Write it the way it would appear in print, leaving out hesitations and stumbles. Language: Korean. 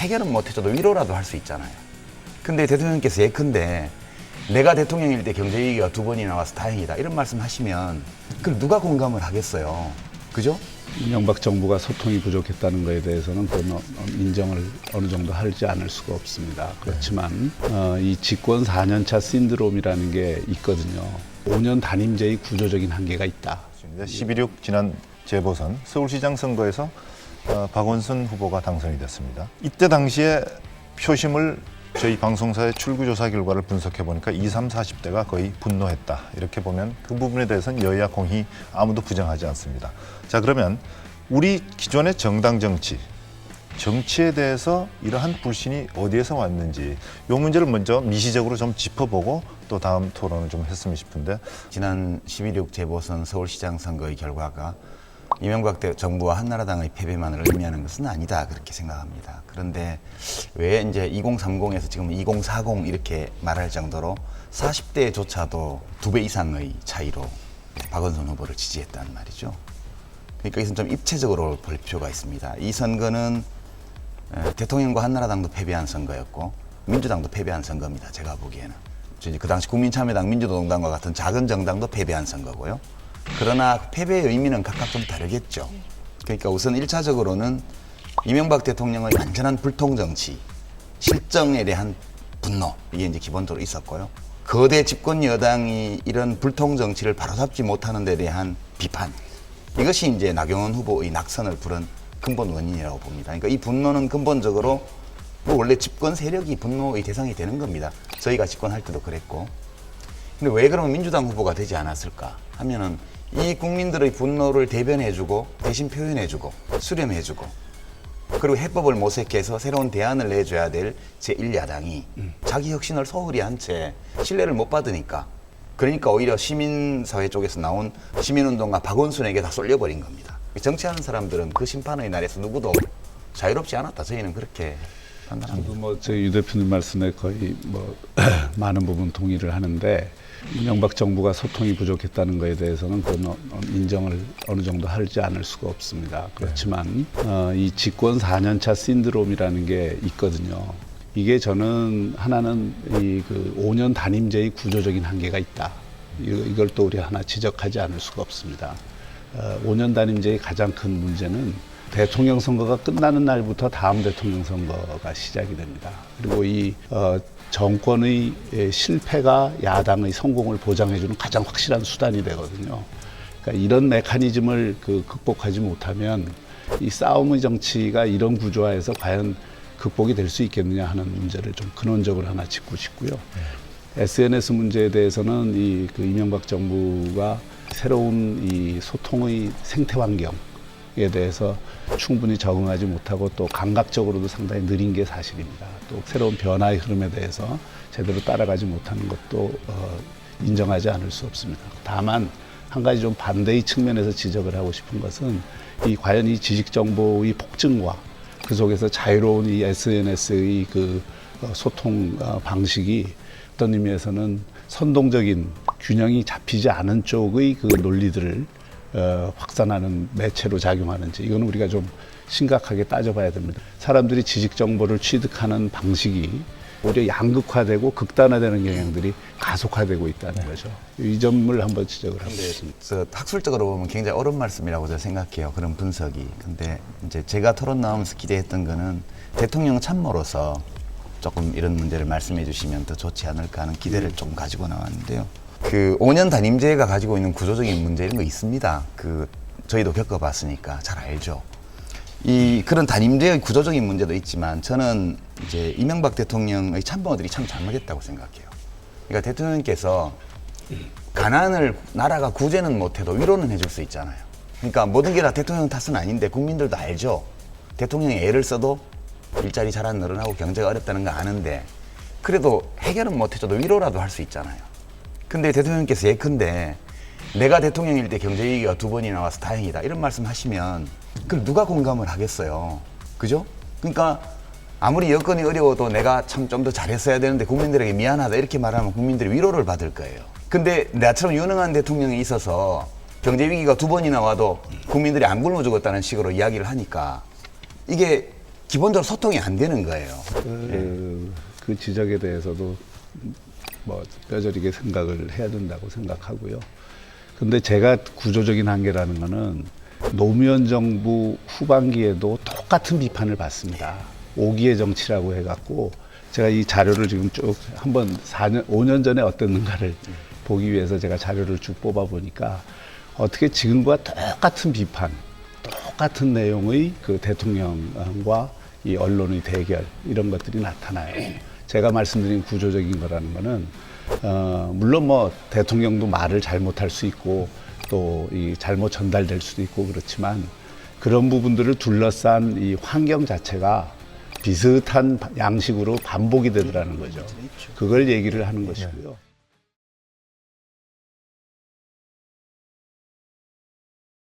해결은 못해줘도 위로라도 할 수 있잖아요. 근데 대통령께서 예컨대 내가 대통령일 때 경제위기가 2번이 나와서 다행이다 이런 말씀 하시면 그걸 누가 공감을 하겠어요. 그죠? 이명박 정부가 소통이 부족했다는 것에 대해서는 인정을 어느 정도 하지 않을 수가 없습니다. 그렇지만 이 집권 4년차 신드롬이라는 게 있거든요. 5년 단임제의 구조적인 한계가 있다. 12.6 지난 재보선 서울시장 선거에서 박원순 후보가 당선이 됐습니다. 이때 당시에 표심을 저희 방송사의 출구조사 결과를 분석해 보니까 20, 30, 40대가 거의 분노했다. 이렇게 보면 그 부분에 대해서는 여야 공히 아무도 부정하지 않습니다. 자, 그러면 우리 기존의 정당 정치에 대해서 이러한 불신이 어디에서 왔는지 이 문제를 먼저 미시적으로 좀 짚어보고 또 다음 토론을 좀 했으면 싶은데 지난 12.6 재보선 서울시장 선거의 결과가 이명박 정부와 한나라당의 패배만을 의미하는 것은 아니다 그렇게 생각합니다. 그런데 왜 이제 2030에서 지금 2040 이렇게 말할 정도로 40대조차도 2배 이상의 차이로 박원순 후보를 지지했다는 말이죠. 그러니까 이것은 좀 입체적으로 볼 필요가 있습니다. 이 선거는 대통령과 한나라당도 패배한 선거였고 민주당도 패배한 선거입니다. 제가 보기에는. 그 당시 국민참여당, 민주노동당과 같은 작은 정당도 패배한 선거고요. 그러나 패배의 의미는 각각 좀 다르겠죠. 그러니까 우선 1차적으로는 이명박 대통령의 완전한 불통정치, 실정에 대한 분노, 이게 이제 기본적으로 있었고요. 거대 집권 여당이 이런 불통정치를 바로잡지 못하는 데 대한 비판. 이것이 이제 나경원 후보의 낙선을 부른 근본 원인이라고 봅니다. 그러니까 이 분노는 근본적으로 원래 집권 세력이 분노의 대상이 되는 겁니다. 저희가 집권할 때도 그랬고. 근데 왜 그러면 민주당 후보가 되지 않았을까 하면은 이 국민들의 분노를 대변해주고 대신 표현해주고 수렴해주고 그리고 해법을 모색해서 새로운 대안을 내줘야 될 제1야당이 자기 혁신을 소홀히 한 채 신뢰를 못 받으니까 그러니까 오히려 시민사회 쪽에서 나온 시민운동가 박원순에게 다 쏠려버린 겁니다. 정치하는 사람들은 그 심판의 날에서 누구도 자유롭지 않았다. 저희는 그렇게 판단합니다. 저희 유 대표님 말씀에 거의 많은 부분 동의를 하는데 이명박 정부가 소통이 부족했다는 것에 대해서는 인정을 어느 정도 하지 않을 수가 없습니다. 그렇지만 이 집권 4년차 신드롬이라는 게 있거든요. 이게 저는 하나는 이 5년 단임제의 구조적인 한계가 있다. 이걸 또 우리 하나 지적하지 않을 수가 없습니다. 5년 단임제의 가장 큰 문제는 대통령 선거가 끝나는 날부터 다음 대통령 선거가 시작이 됩니다. 그리고 이 정권의 실패가 야당의 성공을 보장해주는 가장 확실한 수단이 되거든요. 그러니까 이런 메커니즘을 극복하지 못하면 이 싸움의 정치가 이런 구조화에서 과연 극복이 될 수 있겠느냐 하는 문제를 좀 근원적으로 하나 짚고 싶고요. SNS 문제에 대해서는 이명박 정부가 새로운 이 소통의 생태 환경에 대해서 충분히 적응하지 못하고 또 감각적으로도 상당히 느린 게 사실입니다. 또 새로운 변화의 흐름에 대해서 제대로 따라가지 못하는 것도 인정하지 않을 수 없습니다. 다만 한 가지 좀 반대의 측면에서 지적을 하고 싶은 것은 과연 이 지식 정보의 폭증과 그 속에서 자유로운 이 SNS의 소통 방식이 어떤 의미에서는 선동적인 균형이 잡히지 않은 쪽의 논리들을 확산하는 매체로 작용하는지 이거는 우리가 좀 심각하게 따져봐야 됩니다. 사람들이 지식 정보를 취득하는 방식이 오히려 양극화되고 극단화되는 경향들이 가속화되고 있다는 거죠. 이 점을 한번 지적을 하겠습니다. 학술적으로 보면 굉장히 어려운 말씀이라고 저는 생각해요. 그런 분석이. 근데 이제 제가 토론 나오면서 기대했던 거는 대통령 참모로서 조금 이런 문제를 말씀해 주시면 더 좋지 않을까 하는 기대를 좀 가지고 나왔는데요. 5년 단임제가 가지고 있는 구조적인 문제 이런 거 있습니다. 저희도 겪어봤으니까 잘 알죠. 그런 단임제의 구조적인 문제도 있지만 저는 이제 이명박 대통령의 참모들이 참 잘못했다고 생각해요. 그러니까 대통령께서 가난을 나라가 구제는 못해도 위로는 해줄 수 있잖아요. 그러니까 모든 게 다 대통령 탓은 아닌데 국민들도 알죠. 대통령이 애를 써도 일자리 잘 안 늘어나고 경제가 어렵다는 거 아는데 그래도 해결은 못해줘도 위로라도 할 수 있잖아요. 근데 대통령께서 예컨대 내가 대통령일 때 경제위기가 2번이 나와서 다행이다 이런 말씀 하시면 그걸 누가 공감을 하겠어요. 그죠? 그러니까 아무리 여건이 어려워도 내가 참 좀 더 잘했어야 되는데 국민들에게 미안하다 이렇게 말하면 국민들이 위로를 받을 거예요. 근데 나처럼 유능한 대통령이 있어서 경제위기가 2번이나 와도 국민들이 안 굶어 죽었다는 식으로 이야기를 하니까 이게 기본적으로 소통이 안 되는 거예요. 그 지적에 대해서도 뭐 뼈저리게 생각을 해야 된다고 생각하고요. 근데 제가 구조적인 한계라는 거는 노무현 정부 후반기에도 똑같은 비판을 받습니다. 5기의 정치라고 해갖고 제가 이 자료를 지금 쭉 한번 5년 전에 어땠는가를 보기 위해서 제가 자료를 쭉 뽑아보니까 어떻게 지금과 똑같은 비판, 똑같은 내용의 그 대통령과 이 언론의 대결 이런 것들이 나타나요. 제가 말씀드린 구조적인 거라는 거는 물론 뭐 대통령도 말을 잘못할 수 있고 또 이 잘못 전달될 수도 있고 그렇지만 그런 부분들을 둘러싼 이 환경 자체가 비슷한 양식으로 반복이 되더라는 거죠. 그걸 얘기를 하는 것이고요.